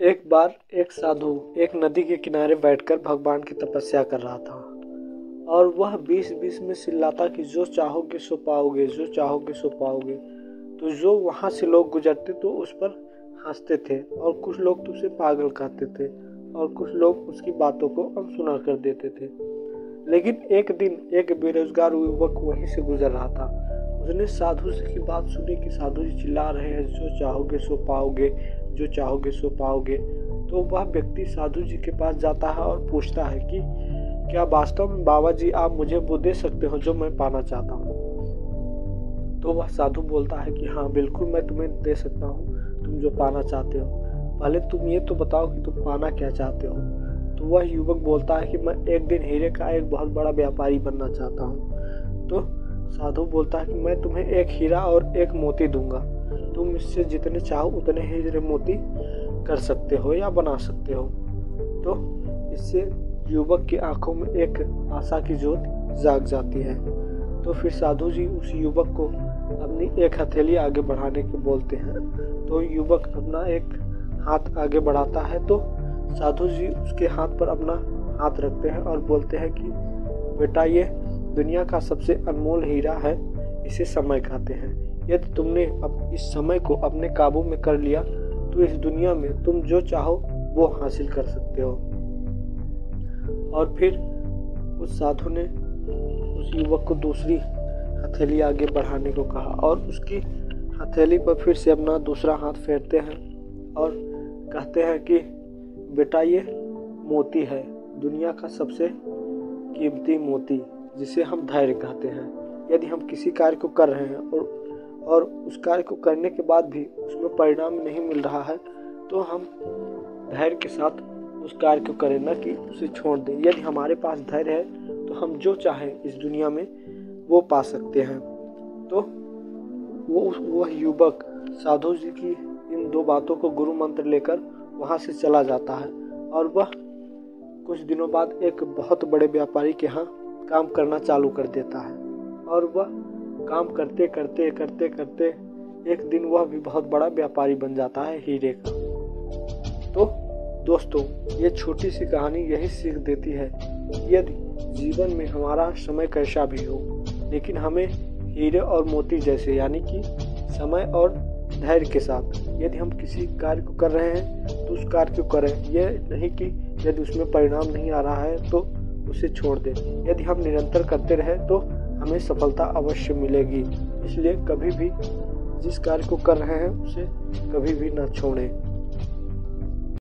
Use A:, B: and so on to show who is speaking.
A: एक बार एक साधु एक नदी के किनारे बैठकर भगवान की तपस्या कर रहा था और वह बीच बीच में चिल्लाता कि जो चाहोगे सो पाओगे, जो चाहोगे सो पाओगे। तो जो वहां से लोग गुजरते तो उस पर हंसते थे और कुछ लोग तो उसे पागल कहते थे और कुछ लोग उसकी बातों को अनसुना कर देते थे। लेकिन एक दिन एक बेरोजगार युवक वहीं से गुजर रहा था। उसने साधु जी की बात सुनी कि साधु जी चिल्ला रहे हैं जो चाहोगे सो पाओगे, जो चाहोगे सो पाओगे। तो वह व्यक्ति साधु जी के पास जाता है और पूछता है कि क्या वास्तव में बाबा जी आप मुझे वो दे सकते हो जो मैं पाना चाहता हूँ। तो वह साधु बोलता है कि हाँ बिल्कुल मैं तुम्हें दे सकता हूँ तुम जो पाना चाहते हो, पहले तुम ये तो बताओ कि तुम पाना क्या चाहते हो। तो वह युवक बोलता है कि मैं एक दिन हीरे का एक बहुत बड़ा व्यापारी बनना चाहता हूँ। तो साधु बोलता है कि मैं तुम्हें एक हीरा और एक मोती दूंगा, तुम इससे जितने चाहो उतने हीरे मोती कर सकते हो या बना सकते हो। तो इससे युवक की आंखों में एक आशा की ज्योत जाग जाती है। तो फिर साधु जी उस युवक को अपनी एक हथेली आगे बढ़ाने को बोलते हैं। तो युवक अपना एक हाथ आगे बढ़ाता है तो साधु जी उसके हाथ पर अपना हाथ रखते हैं और बोलते हैं कि बेटा ये दुनिया का सबसे अनमोल हीरा है, इसे समय कहते हैं। यदि तुमने अब इस समय को अपने काबू में कर लिया तो इस दुनिया में तुम जो चाहो वो हासिल कर सकते हो। और फिर उस साधु ने उस युवक को दूसरी हथेली आगे बढ़ाने को कहा और उसकी हथेली पर फिर से अपना दूसरा हाथ फेरते हैं और कहते हैं कि बेटा ये मोती है, दुनिया का सबसे कीमती मोती, जिसे हम धैर्य कहते हैं। यदि हम किसी कार्य को कर रहे हैं और उस कार्य को करने के बाद भी उसमें परिणाम नहीं मिल रहा है तो हम धैर्य के साथ उस कार्य को करें, न कि उसे छोड़ दें। यदि हमारे पास धैर्य है तो हम जो चाहें इस दुनिया में वो पा सकते हैं। तो वह युवक साधु जी की इन दो बातों को गुरु मंत्र लेकर वहाँ से चला जाता है और वह कुछ दिनों बाद एक बहुत बड़े व्यापारी के यहाँ काम करना चालू कर देता है। और वह काम करते करते करते करते एक दिन वह भी बहुत बड़ा व्यापारी बन जाता है हीरे का। तो दोस्तों ये छोटी सी कहानी यही सीख देती है कि यदि जीवन में हमारा समय कैसा भी हो, लेकिन हमें हीरे और मोती जैसे यानी कि समय और धैर्य के साथ यदि हम किसी कार्य को कर रहे हैं तो उस कार्य को करें। यह नहीं कि यदि उसमें परिणाम नहीं आ रहा है तो उसे छोड़ दें। यदि हम निरंतर करते रहे तो हमें सफलता अवश्य मिलेगी। इसलिए कभी भी जिस कार्य को कर रहे हैं उसे कभी भी ना छोड़ें।